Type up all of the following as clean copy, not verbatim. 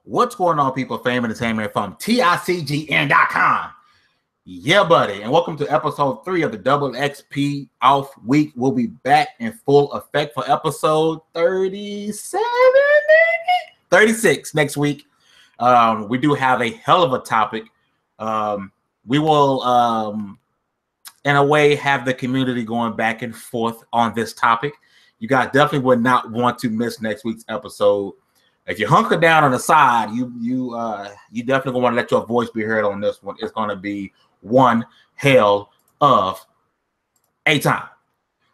What's going on, people? Fame Entertainment from TiCGN.com. Yeah, buddy. And welcome to episode 3 of the Double XP Off Week. We'll be back in full effect for episode 37, 36 next week. We do have a hell of a topic. We will, in a way, have the community going back and forth on this topic. You guys definitely would not want to miss next week's episode. If you hunker down on the side, you definitely gonna want to let your voice be heard on this one. It's gonna be one hell of a time.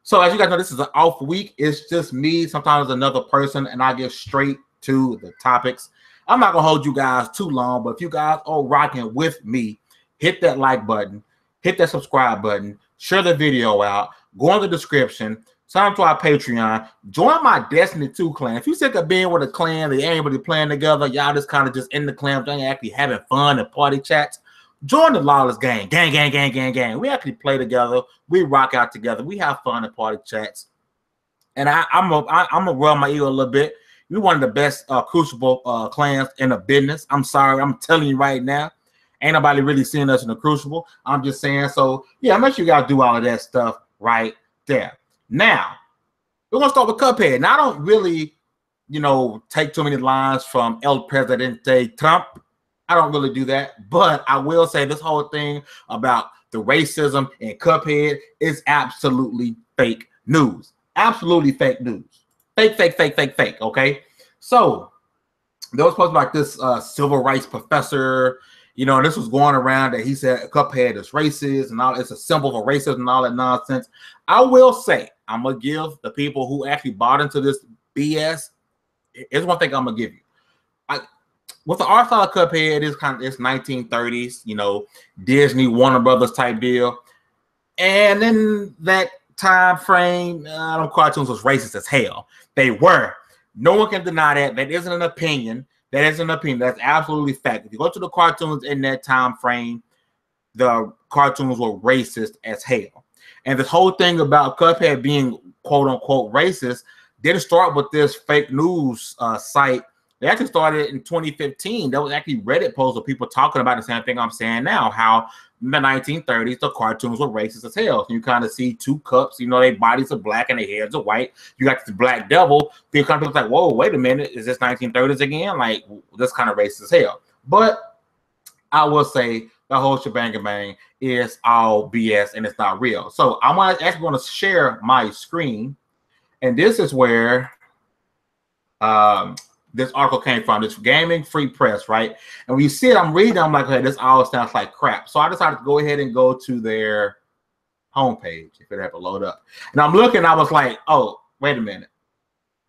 So as you guys know, this is an off week. It's just me, sometimes another person, and I get straight to the topics. I'm not gonna hold you guys too long, but if you guys are rocking with me, hit that like button, hit that subscribe button, share the video out, go in the description. Sign up to our Patreon. Join my Destiny 2 clan. If you sick of being with a clan, they ain't really playing together, y'all just kind of just in the clan, they actually having fun and party chats, join the Lawless Gang. Gang. We actually play together. We rock out together. We have fun and party chats. And I'm gonna rub my ego a little bit. We're one of the best Crucible clans in the business. I'm sorry. I'm telling you right now. Ain't nobody really seeing us in the Crucible. I'm just saying. So, yeah, make sure you guys do all of that stuff right there. Now, we're going to start with Cuphead. Now, I don't really, take too many lines from El Presidente Trump. I don't really do that. But I will say this whole thing about the racism in Cuphead is absolutely fake news. Absolutely fake news. Fake, okay? So, there was supposed to be like this civil rights professor, this was going around that he said Cuphead is racist and all. It's a symbol for racism and all that nonsense. I will say, I'm going to give the people who actually bought into this BS, here's one thing I'm going to give you. With the art style of Cuphead, it's 1930s, Disney, Warner Brothers type deal. And in that time frame, them cartoons was racist as hell. They were. No one can deny that. That isn't an opinion. That is an opinion. That's absolutely fact. If you go to the cartoons in that time frame, the cartoons were racist as hell. And this whole thing about Cuphead being quote unquote racist didn't start with this fake news site. They actually started in 2015. There was actually Reddit posts of people talking about the same thing I'm saying now, how in the 1930s, the cartoons were racist as hell. So you kind of see two cups, their bodies are black and their heads are white. You got this black devil. People kind of like, whoa, wait a minute. Is this 1930s again? Like, this kind of racist as hell. But I will say the whole shebang is all BS and it's not real. So I'm actually going to share my screen. And this is where this article came from. This Gaming Free Press, right? And when you see it, I'm reading, I'm like, hey, this all sounds like crap. So I decided to go ahead and go to their homepage, if it ever load up. And I'm looking, I was like, oh, wait a minute.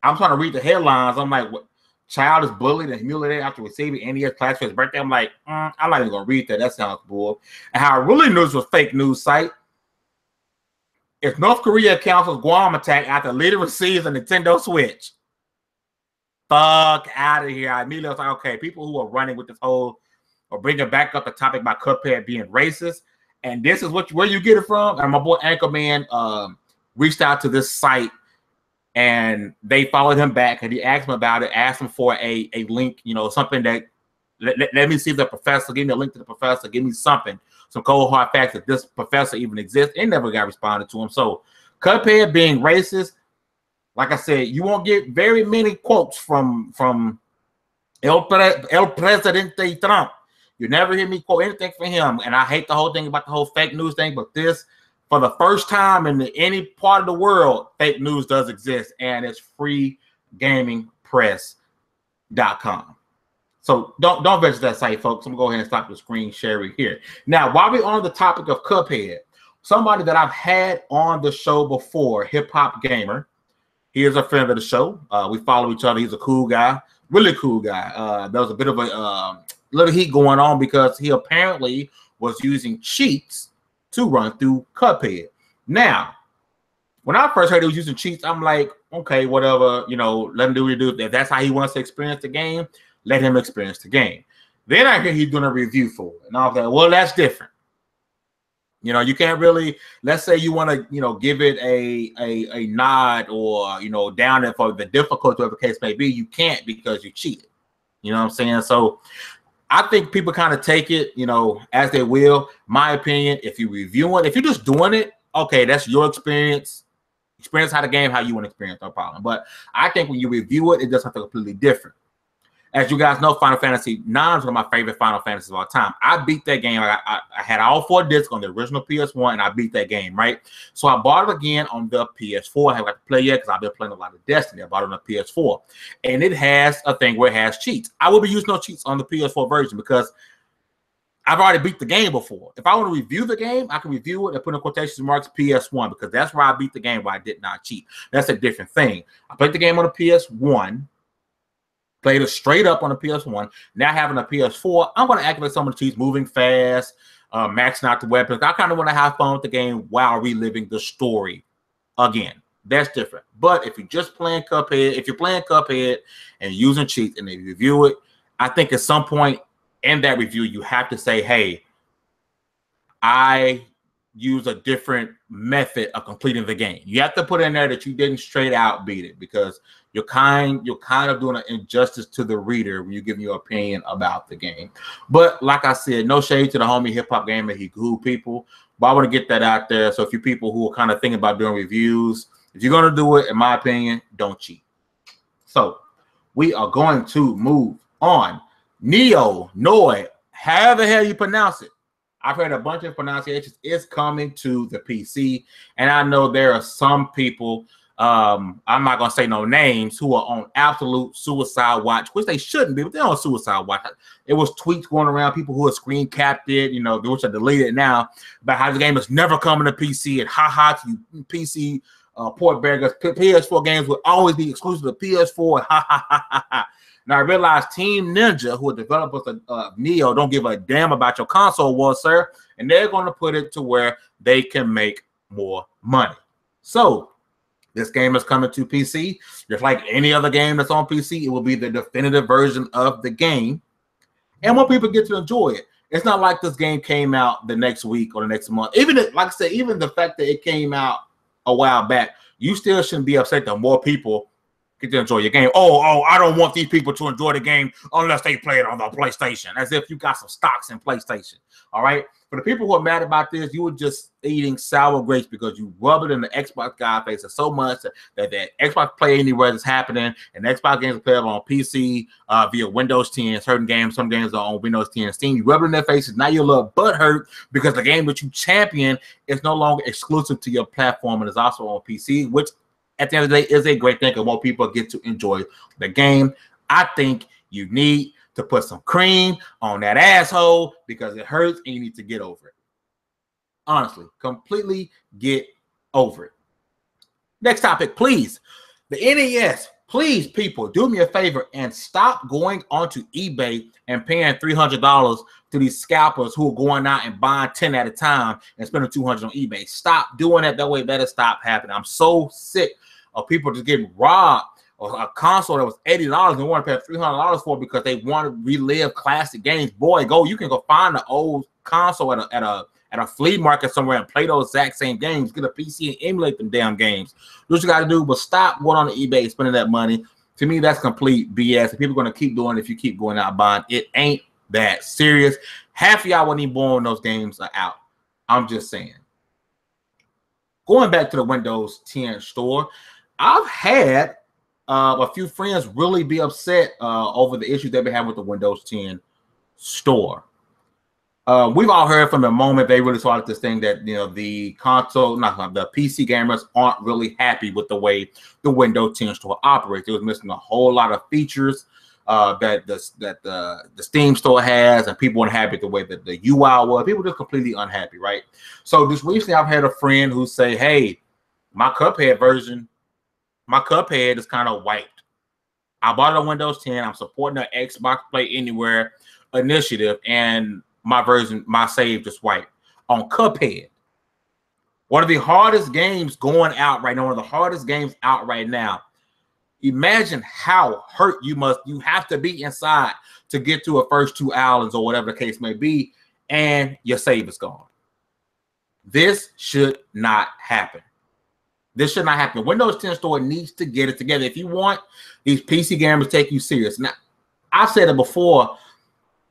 I'm trying to read the headlines. I'm like, what? Child is bullied and humiliated after receiving NES class for his birthday. I'm like, I'm not even going to read that. That sounds bull. And how I really knew this was fake news site. If North Korea cancels Guam attack after leader receives a Nintendo Switch. Fuck out of here. I immediately was like, okay, people who are running with this whole or bringing back up the topic about Cuphead being racist, and this is where you get it from. And my boy Anchorman reached out to this site, and they followed him back, and he asked him about it, asked him for a link, something that let me see the professor, give me a link to the professor, give me something, some cold hard facts that this professor even exists, and never got responded to him. So Cuphead being racist, like I said, you won't get very many quotes from El Presidente Trump. You never hear me quote anything from him. And I hate the whole thing about the whole fake news thing, but this, for the first time in any part of the world, fake news does exist, and it's freegamingpress.com. So don't visit that site, folks. I'm going to go ahead and stop the screen sharing here. Now, while we're on the topic of Cuphead, somebody that I've had on the show before, Hip Hop Gamer, he is a friend of the show. We follow each other. He's a cool guy, really cool guy. There was a bit of a little heat going on because he apparently was using cheats to run through Cuphead. Now, when I first heard he was using cheats, I'm like, okay, whatever, let him do what he do. If that's how he wants to experience the game, let him experience the game. Then I hear he's doing a review for it. And I was like, well, that's different. You know, you can't really, let's say you want to, you know, give it a nod or, you know, down it for the difficulty of the case may be. You can't because you cheated. You know what I'm saying? So I think people kind of take it, you know, as they will. My opinion, if you review it, if you're just doing it, okay, that's your experience. Experience how the game, how you want to experience, no problem. But I think when you review it, it does something completely different. As you guys know, Final Fantasy IX is one of my favorite Final Fantasies of all time. I beat that game. I had all 4 discs on the original PS1, and I beat that game, right? So I bought it again on the PS4. I haven't got to play yet because I've been playing a lot of Destiny. I bought it on the PS4. And it has a thing where it has cheats. I will be using no cheats on the PS4 version because I've already beat the game before. If I want to review the game, I can review it and put in quotation marks PS1 because that's where I beat the game where I did not cheat. That's a different thing. I played the game on the PS1. Played it straight up on the PS1. Now having a PS4, I'm going to activate some of the cheats, moving fast, maxing out the weapons. I kind of want to have fun with the game while reliving the story again. That's different. But if you're just playing Cuphead, if you're playing Cuphead and using cheats and they review it, I think at some point in that review, you have to say, hey, I use a different method of completing the game. You have to put in there that you didn't straight out beat it because you're kind of doing an injustice to the reader when you give your opinion about the game. But like I said, no shade to the homie hip hop gamer, he cool people. But I want to get that out there. So if you people who are kind of thinking about doing reviews, if you're going to do it, in my opinion, don't cheat. So we are going to move on. Nioh, however the hell you pronounce it. I've heard a bunch of pronunciations. It's coming to the PC. And I know there are some people, I'm not going to say no names, who are on absolute suicide watch, which they shouldn't be, but they're on suicide watch. It was tweets going around, people who are screen capped it, you know, which are deleted now, about how the game is never coming to PC and ha to PC port beggars. PS4 games will always be exclusive to PS4. Ha. Now I realize Team Ninja, who are developers of Nioh, don't give a damn about your console wars, sir, and they're going to put it to where they can make more money. So this game is coming to PC. Just like any other game that's on PC, it will be the definitive version of the game. And more people get to enjoy it. It's not like this game came out the next week or the next month. Even if, like I said, even the fact that it came out a while back, you still shouldn't be upset that more people get to enjoy your game. Oh, I don't want these people to enjoy the game unless they play it on the PlayStation. As if you got some stocks in PlayStation. All right. For the people who are mad about this, you were just eating sour grapes because you rub it in the Xbox guy face so much that Xbox Play Anywhere is happening, and Xbox games are playable on PC via Windows 10. Certain games, some games are on Windows 10 and Steam. You rub it in their faces. Now you're a little butthurt because the game that you champion is no longer exclusive to your platform and is also on PC, which at the end of the day is a great thing because more people get to enjoy the game. I think you need to put some cream on that asshole because it hurts and you need to get over it. Honestly, completely get over it. Next topic, please. The NES, please, people, do me a favor and stop going onto eBay and paying $300 to these scalpers who are going out and buying 10 at a time and spending $200 on eBay. Stop doing that. That way, better stop happening. I'm so sick of people just getting robbed or a console that was $80 and they want to pay $300 for because they want to relive classic games. Boy, you can go find the old console at a flea market somewhere and play those exact same games. Get a PC and emulate them damn games. Do what you got to do, but stop going on eBay and spending that money. To me, that's complete BS. And people are going to keep doing it if you keep going out buying. It ain't that serious. Half of y'all wasn't even born when those games are out. I'm just saying. Going back to the Windows 10 store, I've had a few friends really be upset over the issues they've been having with the Windows 10 store. We've all heard from the moment they really started this thing that, you know, the PC gamers aren't really happy with the way the Windows 10 store operates. It was missing a whole lot of features that the Steam store has, and people weren't happy with the way that the UI was. People were just completely unhappy, right? So just recently, I've had a friend who say, "Hey, my Cuphead is kind of wiped. I bought it on Windows 10. I'm supporting the Xbox Play Anywhere initiative, and my save just wiped on Cuphead. One of the hardest games going out right now. One of the hardest games out right now. Imagine how hurt you have to be inside to get to a first 2 islands or whatever the case may be, and your save is gone. This should not happen. This should not happen. Windows 10 Store needs to get it together. If you want these PC gamers to take you serious. Now, I've said it before,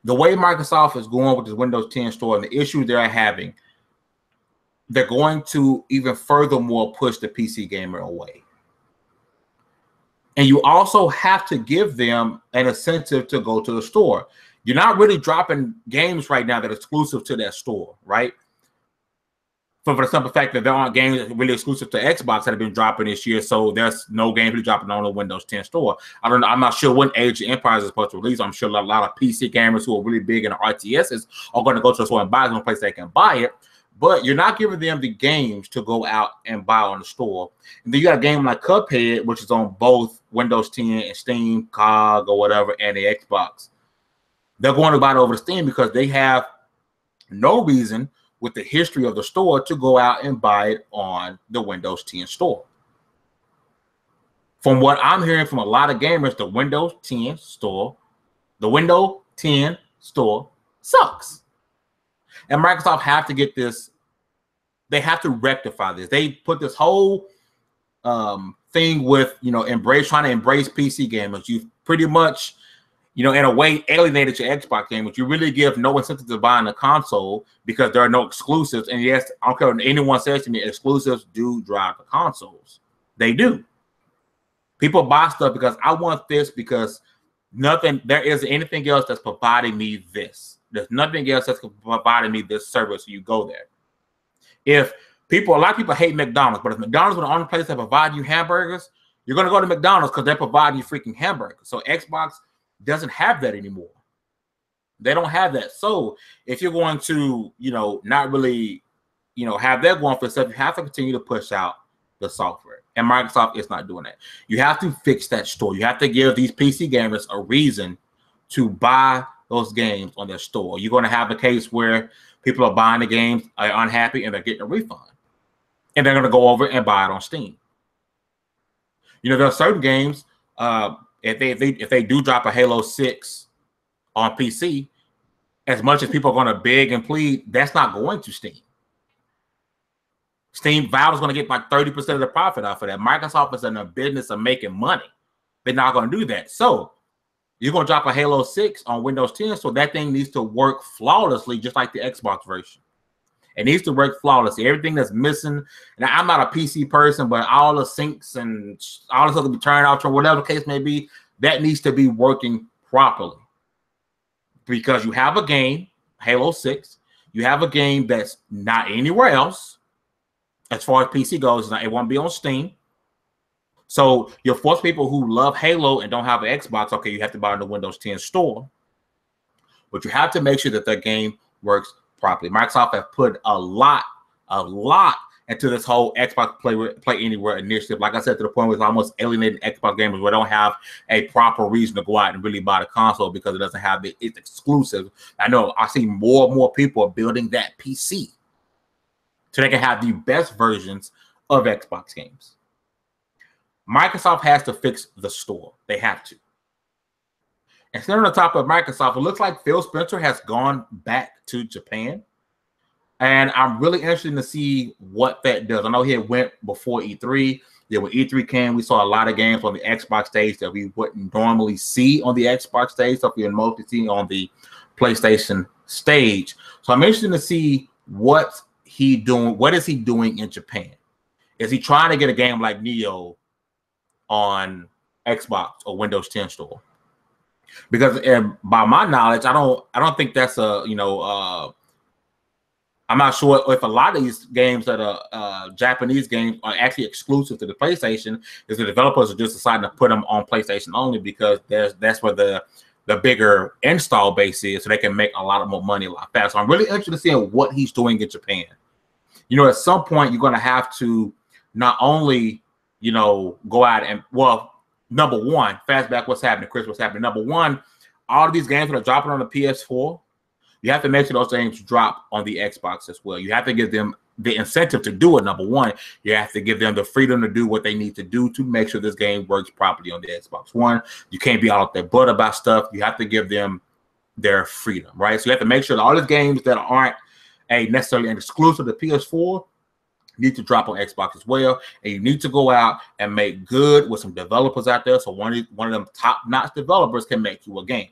the way Microsoft is going with this Windows 10 Store and the issues they're having, they're going to even furthermore push the PC gamer away. And you also have to give them an incentive to go to the store. You're not really dropping games right now that are exclusive to that store, right? For the simple fact that there aren't games that are really exclusive to Xbox that have been dropping this year, so there's no games really dropping on the Windows 10 Store. I don't know. I'm not sure when Age of Empires is supposed to release. I'm sure a lot of PC gamers who are really big in the RTSs are going to go to the store and buy it in a place they can buy it. But you're not giving them the games to go out and buy on the store. And then you got a game like Cuphead, which is on both Windows 10 and Steam, COG, or whatever, and the Xbox. They're going to buy it over Steam because they have no reason with the history of the store to go out and buy it on the Windows 10 Store. From what I'm hearing from a lot of gamers, the Windows 10 Store sucks. And Microsoft have to get this. They have to rectify this. They put this whole thing with, trying to embrace PC gamers. You've pretty much, in a way, alienated your Xbox gamers. You really give no incentive to buying a console because there are no exclusives. And yes, I don't care what anyone says to me, exclusives do drive the consoles. They do. People buy stuff because I want this because there isn't anything else that's providing me this. There's nothing else that's providing me this service. So you go there. A lot of people hate McDonald's, but if McDonald's is the only place that provide you hamburgers, you're going to go to McDonald's because they're providing you freaking hamburgers. So Xbox doesn't have that anymore. They don't have that. So if you're going to, not really, have that going for yourself, you have to continue to push out the software. And Microsoft is not doing that. You have to fix that store. You have to give these PC gamers a reason to buy those games on their store. You're going to have a case where people are buying the games, are unhappy, and they're getting a refund. And they're going to go over and buy it on Steam. There are certain games, if they do drop a Halo 6 on PC, as much as people are going to beg and plead, that's not going to Steam. Valve is going to get like 30% of the profit off of that. Microsoft is in the business of making money. They're not going to do that. So you're going to drop a Halo 6 on Windows 10, so that thing needs to work flawlessly, just like the Xbox version. It needs to work flawlessly. Everything that's missing, and I'm not a PC person, but all the syncs and all the stuff to be turned off, or whatever the case may be, that needs to be working properly. Because you have a game, Halo 6, you have a game that's not anywhere else. As far as PC goes, it won't be on Steam. So you'll force people who love Halo and don't have an Xbox, okay, you have to buy in the Windows 10 Store. But you have to make sure that the game works properly. Microsoft has put a lot into this whole Xbox Play Anywhere initiative. Like I said, to the point where it's almost alienating Xbox gamers where they don't have a proper reason to go out and really buy the console because it doesn't have it's exclusive. I know I see more and more people are building that PC so they can have the best versions of Xbox games. Microsoft has to fix the store. They have to. And still on the top of Microsoft, it looks like Phil Spencer has gone back to Japan. And I'm really interested to see what that does. I know he went before E3. Yeah, when E3 came, we saw a lot of games on the Xbox stage that we wouldn't normally see on the Xbox stage. So we mostly see on the PlayStation stage. So I'm interested to see what he's doing. What is he doing in Japan? Is he trying to get a game like Nioh on Xbox or Windows 10 Store? Because by my knowledge, I don't think that's I'm not sure if a lot of these games that are Japanese games are actually exclusive to the PlayStation. Is the developers are just deciding to put them on PlayStation only because that's where the bigger install base is, so they can make a lot more money a lot faster. So I'm really interested in seeing what he's doing in Japan. At some point you're going to have to not only go out and, well, number one, fast back, what's happening, Chris? What's happening? Number one, all of these games that are dropping on the PS4. You have to make sure those games drop on the Xbox as well. You have to give them the incentive to do it, number one. You have to give them the freedom to do what they need to do to make sure this game works properly on the Xbox One. You can't be out there butt about stuff. You have to give them their freedom, right? So you have to make sure that all these games that aren't necessarily an exclusive to PS4, need to drop on Xbox as well, and you need to go out and make good with some developers out there. So one of them top-notch developers can make you a game.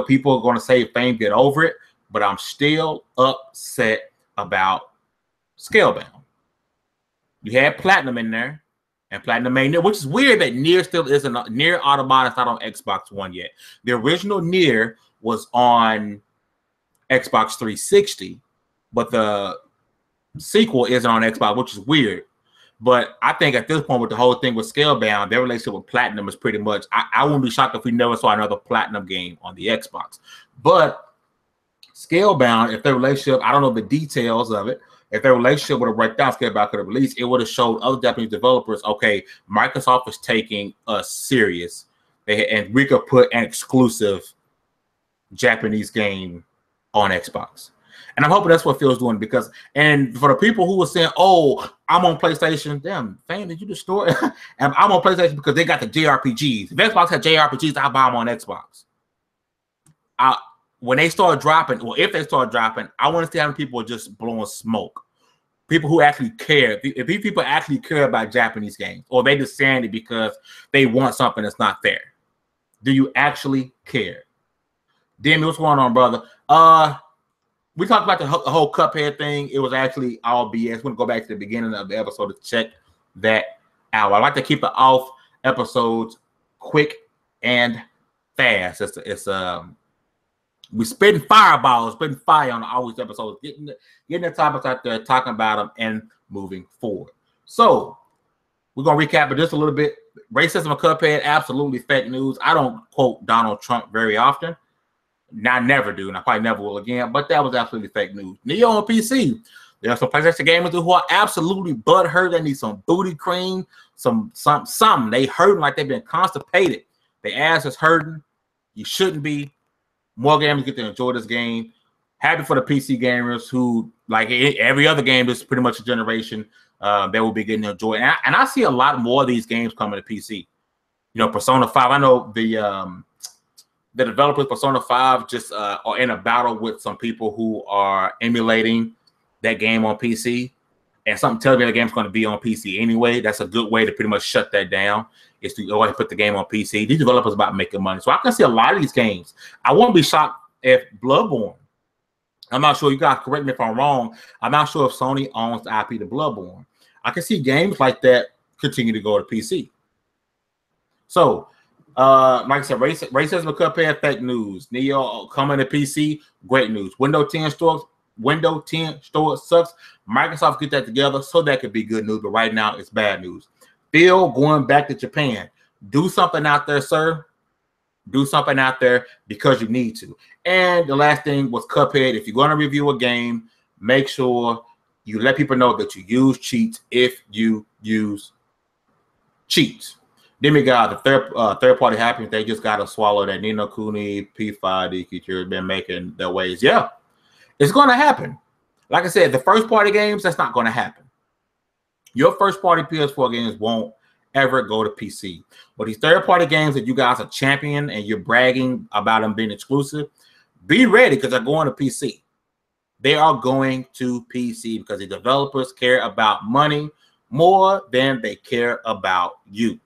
People are going to say fame, get over it, but I'm still upset about Scalebound. You had Platinum in there, and Platinum made Nioh, which is weird that Nioh still isn't. Nioh Automata is not on Xbox One yet. The original Nioh was on Xbox 360, but the sequel isn't on Xbox, which is weird. But I think at this point, with the whole thing with Scalebound, their relationship with Platinum is pretty much. I wouldn't be shocked if we never saw another Platinum game on the Xbox. But Scalebound, if their relationship, I don't know the details of it. If their relationship would have worked out, Scalebound could have released. It would have showed other Japanese developers, okay, Microsoft is taking us serious, and we could put an exclusive Japanese game on Xbox. And I'm hoping that's what Phil's doing, because, and for the people who were saying, oh, I'm on PlayStation, damn, fan, did you destroy it? And I'm on PlayStation because they got the JRPGs. If Xbox had JRPGs, I'll buy them on Xbox. When they start dropping, or if they start dropping, I want to see how many people are just blowing smoke. People who actually care. If these people actually care about Japanese games, or they just saying it because they want something that's not fair. Do you actually care? Demi, what's going on, brother? We talked about the whole Cuphead thing. It was actually all BS. We're going to go back to the beginning of the episode to check that out. I like to keep it off episodes quick and fast. We spitting fireballs, spitting fire on all these episodes, getting the topics out there, talking about them, and moving forward. So we're going to recap it just a little bit. Racism of Cuphead, absolutely fake news. I don't quote Donald Trump very often. I never do, and I probably never will again, but that was absolutely fake news. Nioh on PC. There are some PlayStation gamers who are absolutely butthurt. They need some booty cream, some. They hurting like they've been constipated. Their ass is hurting. You shouldn't be. More gamers get to enjoy this game. Happy for the PC gamers who, like every other game, this is pretty much a generation. They will be getting to enjoy it. And I see a lot more of these games coming to PC. You know, Persona 5. I know the developers Persona 5 just are in a battle with some people who are emulating that game on PC. And something tells me the game's going to be on PC anyway. That's a good way to pretty much shut that down, is to go ahead and put the game on PC. These developers are about making money. So I can see a lot of these games. I won't be shocked if Bloodborne, I'm not sure, you guys correct me if I'm wrong, I'm not sure if Sony owns the IP to Bloodborne. I can see games like that continue to go to PC. So, like I said, racism of Cuphead, fake news. Nioh coming to PC, great news. Windows 10 store sucks. Microsoft get that together, so that could be good news, but right now it's bad news. Phil going back to Japan. Do something out there, sir. Do something out there because you need to. And the last thing was Cuphead. If you're going to review a game, make sure you let people know that you use cheats if you use cheats. Demigod, the third party happiness, they just got to swallow that. Ni no Kuni, P5, DQ has been making their ways. Yeah, it's going to happen. Like I said, the first party games, that's not going to happen. Your first party PS4 games won't ever go to PC. But these third party games that you guys are championing and you're bragging about them being exclusive, be ready because they're going to PC. They are going to PC because the developers care about money more than they care about you.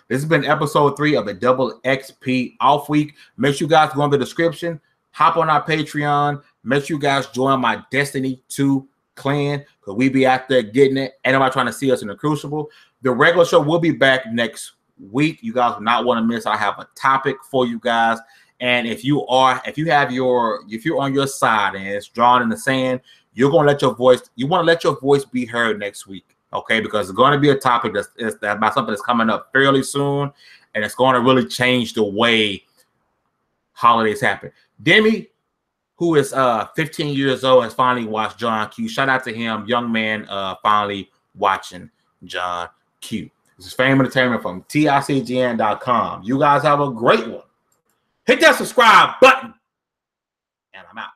This has been episode 3 of the Double XP Off Week. Make sure you guys go in the description, hop on our Patreon. Make sure you guys join my Destiny 2 clan because we be out there getting it. And nobody trying to see us in the Crucible. The regular show will be back next week. You guys will not want to miss. I have a topic for you guys. And if you're on your side and it's drawn in the sand, you want to let your voice be heard next week. Okay, because it's going to be a topic that's about something that's coming up fairly soon, and it's going to really change the way holidays happen. Demi, who is 15 years old, has finally watched John Q. Shout out to him, young man, finally watching John Q. This is Fame Entertainment from TiCGN.com. You guys have a great one. Hit that subscribe button, and I'm out.